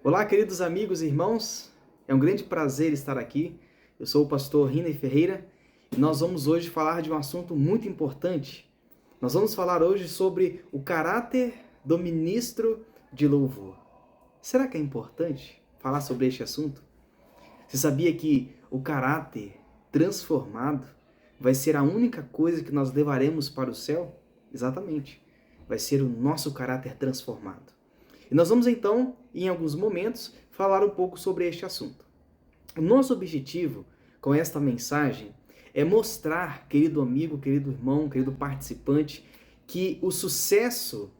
Olá, queridos amigos e irmãos, é um grande prazer estar aqui. Eu sou o pastor Rinei Ferreira e nós vamos hoje falar de um assunto muito importante. Nós vamos falar hoje sobre o caráter do ministro de louvor. Será que é importante falar sobre este assunto? Você sabia que o caráter transformado vai ser a única coisa que nós levaremos para o céu? Exatamente, vai ser o nosso caráter transformado. E nós vamos então, em alguns momentos, falar um pouco sobre este assunto. O nosso objetivo com esta mensagem é mostrar, querido amigo, querido irmão, querido participante, que o sucesso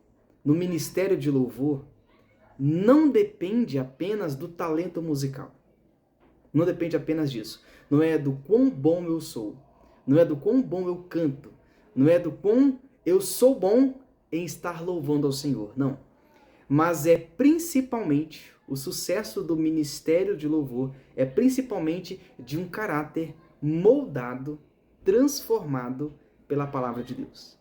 no ministério de louvor não depende apenas do talento musical. Não depende apenas disso. Não é do quão bom eu sou. Não é do quão bom eu canto. Não é do quão eu sou bom em estar louvando ao Senhor. Não. Mas é principalmente o sucesso do ministério de louvor, é principalmente de um caráter moldado, transformado pela palavra de Deus.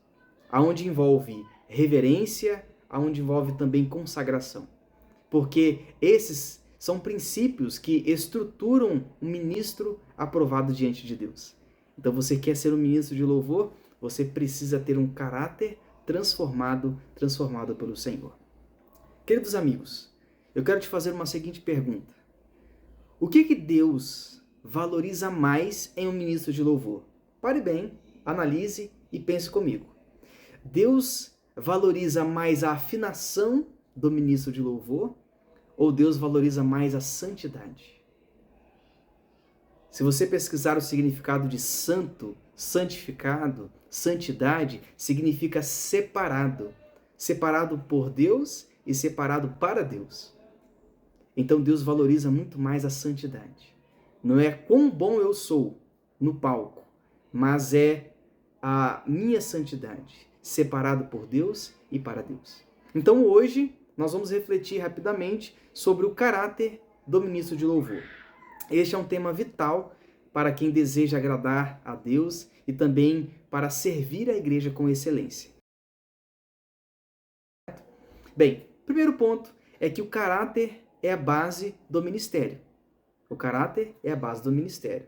Aonde envolve reverência, aonde envolve também consagração. Porque esses são princípios que estruturam um ministro aprovado diante de Deus. Então você quer ser um ministro de louvor, você precisa ter um caráter transformado pelo Senhor. Queridos amigos, eu quero te fazer uma seguinte pergunta. O que Deus valoriza mais em um ministro de louvor? Pare bem, analise e pense comigo. Deus valoriza mais a afinação do ministro de louvor ou Deus valoriza mais a santidade? Se você pesquisar o significado de santo, santificado, santidade, significa separado. Separado por Deus e separado para Deus. Então Deus valoriza muito mais a santidade. Não é quão bom eu sou no palco, mas é a minha santidade, separado por Deus e para Deus. Então hoje nós vamos refletir rapidamente sobre o caráter do ministro de louvor. Este é um tema vital para quem deseja agradar a Deus e também para servir a igreja com excelência. Bem, primeiro ponto é que o caráter é a base do ministério. O caráter é a base do ministério.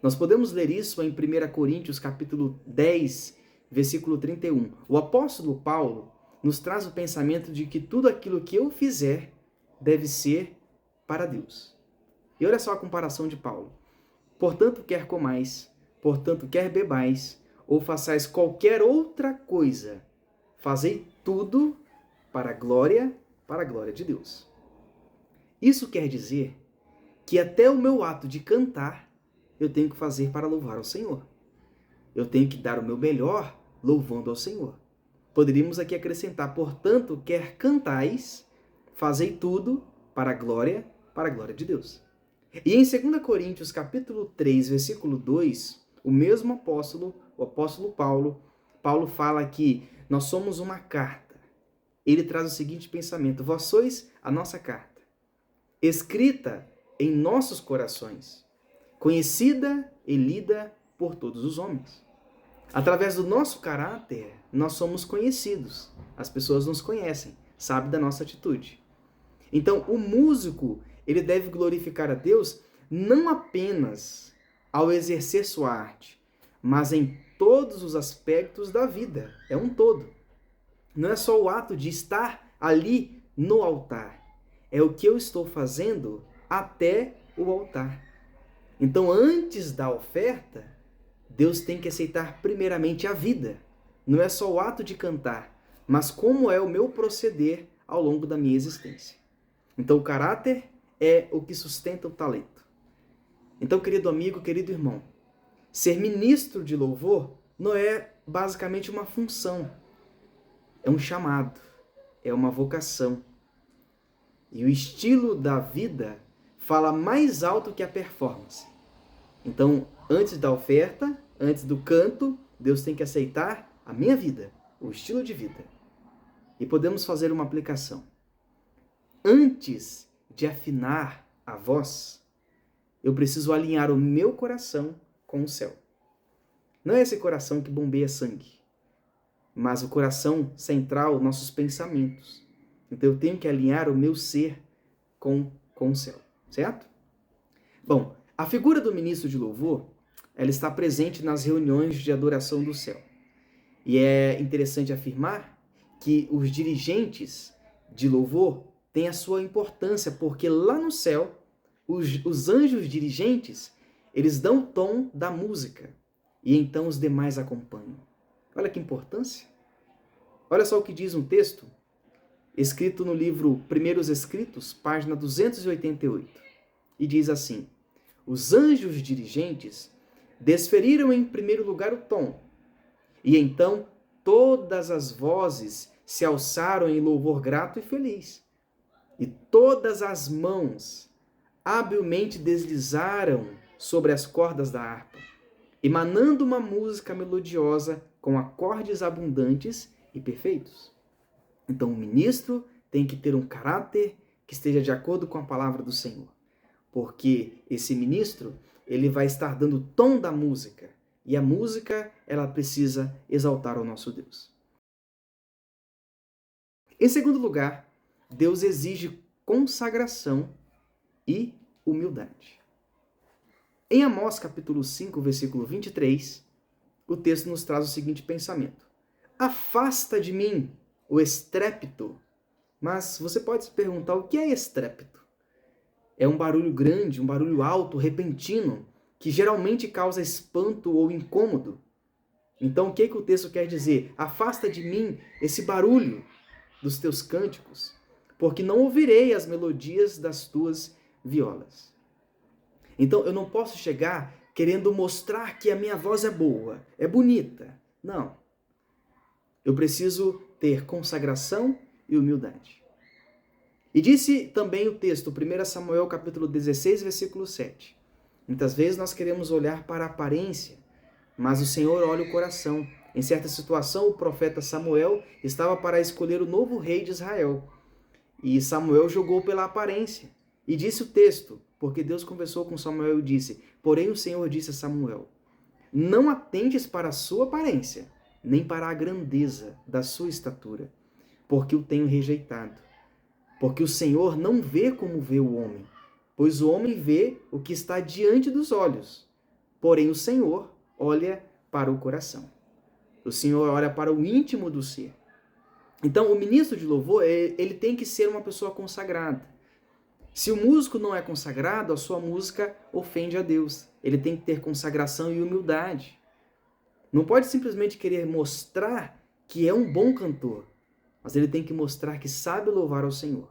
Nós podemos ler isso em 1 Coríntios capítulo 10, versículo 31. O apóstolo Paulo nos traz o pensamento de que tudo aquilo que eu fizer deve ser para Deus. E olha só a comparação de Paulo. Portanto, quer comais, portanto, quer bebais, ou façais qualquer outra coisa, fazei tudo para a glória de Deus. Isso quer dizer que até o meu ato de cantar, eu tenho que fazer para louvar ao Senhor. Eu tenho que dar o meu melhor louvando ao Senhor. Poderíamos aqui acrescentar, portanto, quer cantais, fazei tudo para a glória de Deus. E em 2 Coríntios capítulo 3, versículo 2, o mesmo apóstolo, o apóstolo Paulo fala que nós somos uma carta. Ele traz o seguinte pensamento: vós sois a nossa carta, escrita em nossos corações, conhecida e lida por todos os homens. Através do nosso caráter, nós somos conhecidos. As pessoas nos conhecem, sabem da nossa atitude. Então, o músico, ele deve glorificar a Deus não apenas ao exercer sua arte, mas em todos os aspectos da vida. É um todo. Não é só o ato de estar ali no altar. É o que eu estou fazendo até o altar. Então, antes da oferta, Deus tem que aceitar primeiramente a vida. Não é só o ato de cantar, mas como é o meu proceder ao longo da minha existência. Então, o caráter é o que sustenta o talento. Então, querido amigo, querido irmão, ser ministro de louvor não é basicamente uma função. É um chamado, é uma vocação. E o estilo da vida fala mais alto que a performance. Então, antes da oferta, antes do canto, Deus tem que aceitar a minha vida, o estilo de vida. E podemos fazer uma aplicação. Antes de afinar a voz, eu preciso alinhar o meu coração com o céu. Não é esse coração que bombeia sangue, mas o coração central, nossos pensamentos. Então eu tenho que alinhar o meu ser com o céu, certo? Bom, a figura do ministro de louvor, ela está presente nas reuniões de adoração do céu. E é interessante afirmar que os dirigentes de louvor têm a sua importância, porque lá no céu, os anjos dirigentes, eles dão o tom da música, e então os demais acompanham. Olha que importância! Olha só o que diz um texto, escrito no livro Primeiros Escritos, página 288, e diz assim: os anjos dirigentes desferiram em primeiro lugar o tom, e então todas as vozes se alçaram em louvor grato e feliz, e todas as mãos habilmente deslizaram sobre as cordas da harpa, emanando uma música melodiosa com acordes abundantes e perfeitos. Então o ministro tem que ter um caráter que esteja de acordo com a palavra do Senhor, porque esse ministro, ele vai estar dando o tom da música, e a música, ela precisa exaltar o nosso Deus. Em segundo lugar, Deus exige consagração e humildade. Em Amós capítulo 5, versículo 23, o texto nos traz o seguinte pensamento: afasta de mim o estrépito. Mas você pode se perguntar, o que é estrépito? É um barulho grande, um barulho alto, repentino, que geralmente causa espanto ou incômodo. Então, o que o texto quer dizer? Afasta de mim esse barulho dos teus cânticos, porque não ouvirei as melodias das tuas violas. Então, eu não posso chegar querendo mostrar que a minha voz é boa, é bonita. Não. Eu preciso ter consagração e humildade. E disse também o texto, 1 Samuel capítulo 16, versículo 7. Muitas vezes nós queremos olhar para a aparência, mas o Senhor olha o coração. Em certa situação, o profeta Samuel estava para escolher o novo rei de Israel. E Samuel jogou pela aparência. E disse o texto, porque Deus conversou com Samuel e disse: porém o Senhor disse a Samuel: não atentes para a sua aparência, nem para a grandeza da sua estatura, porque o tenho rejeitado. Porque o Senhor não vê como vê o homem, pois o homem vê o que está diante dos olhos, porém o Senhor olha para o coração. O Senhor olha para o íntimo do ser. Então, o ministro de louvor, ele tem que ser uma pessoa consagrada. Se o músico não é consagrado, a sua música ofende a Deus. Ele tem que ter consagração e humildade. Não pode simplesmente querer mostrar que é um bom cantor, mas ele tem que mostrar que sabe louvar ao Senhor.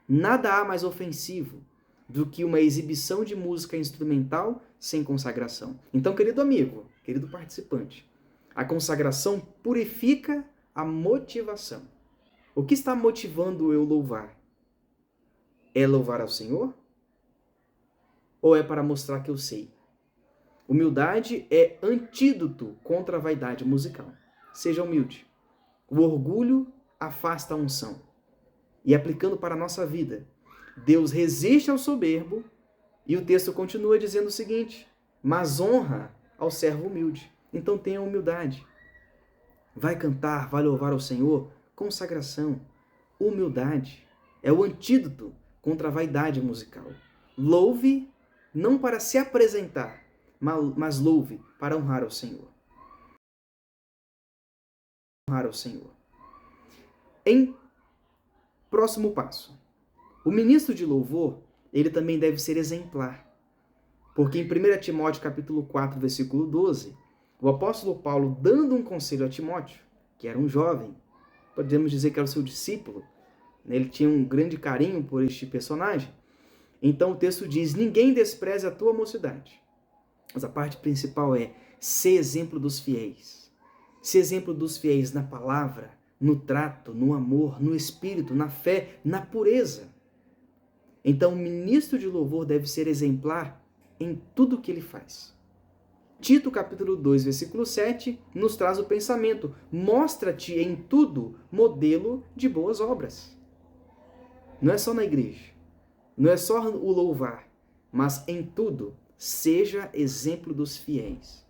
Nada há mais ofensivo do que uma exibição de música instrumental sem consagração. Então, querido amigo, querido participante, a consagração purifica a motivação. O que está motivando eu louvar? É louvar ao Senhor? Ou é para mostrar que eu sei? Humildade é antídoto contra a vaidade musical. Seja humilde. O orgulho afasta a unção. E aplicando para a nossa vida, Deus resiste ao soberbo, e o texto continua dizendo o seguinte: mas honra ao servo humilde. Então tenha humildade. Vai cantar, vai louvar ao Senhor, consagração, humildade. É o antídoto contra a vaidade musical. Louve não para se apresentar, mas louve para honrar ao Senhor. Honrar ao Senhor. Em próximo passo, o ministro de louvor, ele também deve ser exemplar. Porque em 1 Timóteo capítulo 4, versículo 12, o apóstolo Paulo, dando um conselho a Timóteo, que era um jovem, podemos dizer que era o seu discípulo, ele tinha um grande carinho por este personagem. Então o texto diz: ninguém despreze a tua mocidade. Mas a parte principal é: ser exemplo dos fiéis. Ser exemplo dos fiéis na palavra, no trato, no amor, no espírito, na fé, na pureza. Então o ministro de louvor deve ser exemplar em tudo que ele faz. Tito capítulo 2, versículo 7, nos traz o pensamento: mostra-te em tudo modelo de boas obras. Não é só na igreja, não é só o louvar, mas em tudo seja exemplo dos fiéis.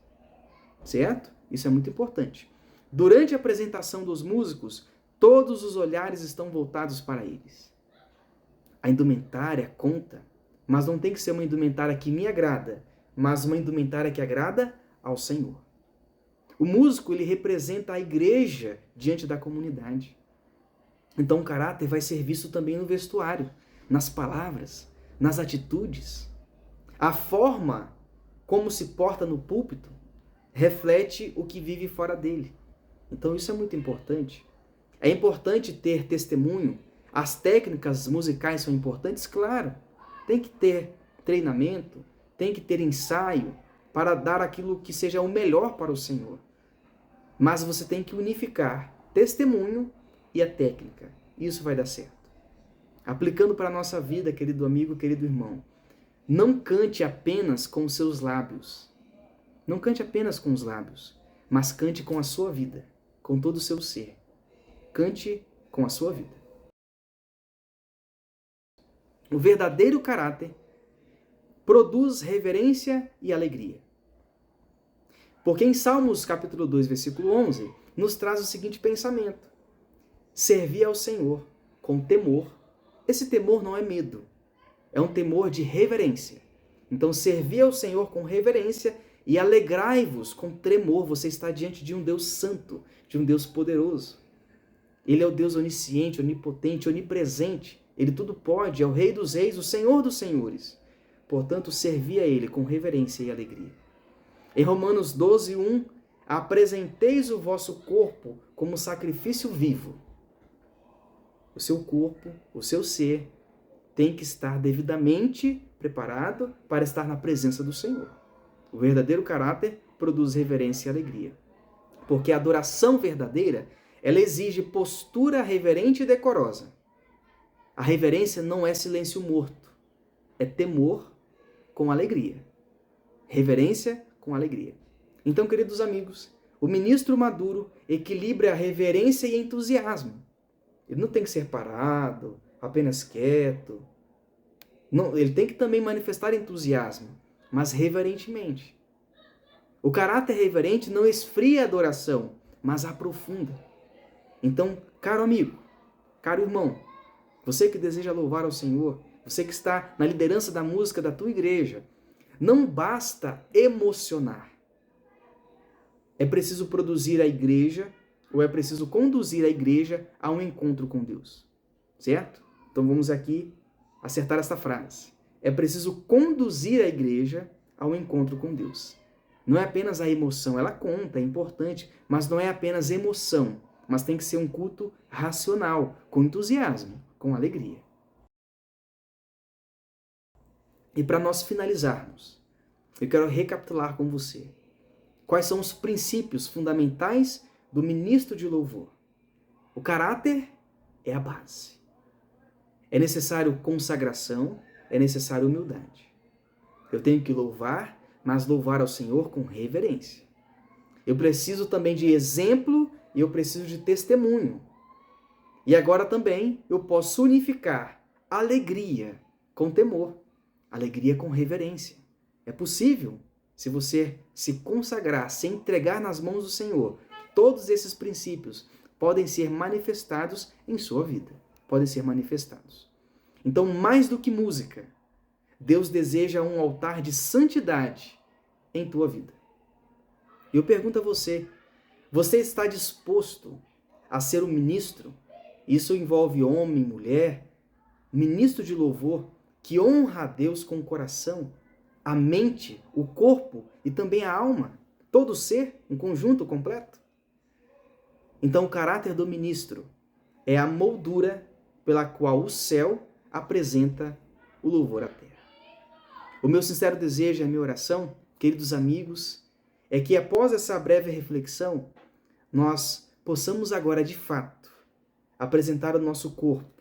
Certo? Isso é muito importante. Durante a apresentação dos músicos, todos os olhares estão voltados para eles. A indumentária conta, mas não tem que ser uma indumentária que me agrada, mas uma indumentária que agrada ao Senhor. O músico, ele representa a igreja diante da comunidade. Então o caráter vai ser visto também no vestuário, nas palavras, nas atitudes. A forma como se porta no púlpito reflete o que vive fora dele. Então isso é muito importante. É importante ter testemunho. As técnicas musicais são importantes? Claro. Tem que ter treinamento, tem que ter ensaio para dar aquilo que seja o melhor para o Senhor. Mas você tem que unificar testemunho e a técnica. Isso vai dar certo. Aplicando para a nossa vida, querido amigo, querido irmão, não cante apenas com os seus lábios. Não cante apenas com os lábios, mas cante com a sua vida, com todo o seu ser. Cante com a sua vida. O verdadeiro caráter produz reverência e alegria. Porque em Salmos capítulo 2, versículo 11, nos traz o seguinte pensamento: servir ao Senhor com temor. Esse temor não é medo, é um temor de reverência. Então, servir ao Senhor com reverência e alegrai-vos com tremor. Você está diante de um Deus santo, de um Deus poderoso. Ele é o Deus onisciente, onipotente, onipresente. Ele tudo pode, é o Rei dos Reis, o Senhor dos Senhores. Portanto, servir a Ele com reverência e alegria. Em Romanos 12, 1, apresenteis o vosso corpo como sacrifício vivo. O seu corpo, o seu ser, tem que estar devidamente preparado para estar na presença do Senhor. O verdadeiro caráter produz reverência e alegria. Porque a adoração verdadeira, ela exige postura reverente e decorosa. A reverência não é silêncio morto, é temor com alegria. Reverência com alegria. Então, queridos amigos, o ministro maduro equilibra a reverência e entusiasmo. Ele não tem que ser parado, apenas quieto. Não, ele tem que também manifestar entusiasmo, mas reverentemente. O caráter reverente não esfria a adoração, mas aprofunda. Então, caro amigo, caro irmão, você que deseja louvar ao Senhor, você que está na liderança da música da tua igreja, não basta emocionar. É preciso produzir a igreja, ou é preciso conduzir a igreja a um encontro com Deus. Certo? Então vamos aqui acertar esta frase. É preciso conduzir a igreja ao encontro com Deus. Não é apenas a emoção, ela conta, é importante, mas não é apenas emoção, mas tem que ser um culto racional, com entusiasmo, com alegria. E para nós finalizarmos, eu quero recapitular com você quais são os princípios fundamentais do ministro de louvor. O caráter é a base. É necessário consagração, é necessário humildade. Eu tenho que louvar, mas louvar ao Senhor com reverência. Eu preciso também de exemplo e eu preciso de testemunho. E agora também eu posso unificar alegria com temor, alegria com reverência. É possível, se você se consagrar, se entregar nas mãos do Senhor. Todos esses princípios podem ser manifestados em sua vida. Podem ser manifestados. Então, mais do que música, Deus deseja um altar de santidade em tua vida. E eu pergunto a você, você está disposto a ser um ministro? Isso envolve homem, mulher, ministro de louvor, que honra a Deus com o coração, a mente, o corpo e também a alma, todo o ser, um conjunto completo? Então, o caráter do ministro é a moldura pela qual o céu apresenta o louvor à terra. O meu sincero desejo e a minha oração, queridos amigos, é que após essa breve reflexão, nós possamos agora, de fato, apresentar o nosso corpo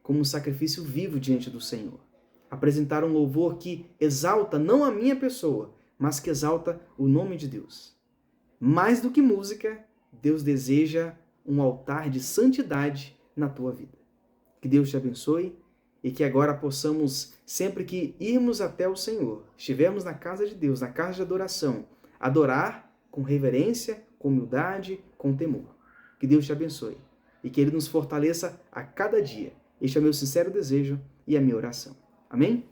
como um sacrifício vivo diante do Senhor. Apresentar um louvor que exalta não a minha pessoa, mas que exalta o nome de Deus. Mais do que música, Deus deseja um altar de santidade na tua vida. Que Deus te abençoe e que agora possamos, sempre que irmos até o Senhor, estivermos na casa de Deus, na casa de adoração, adorar com reverência, com humildade, com temor. Que Deus te abençoe e que Ele nos fortaleça a cada dia Este é o meu sincero desejo e a minha oração. Amém?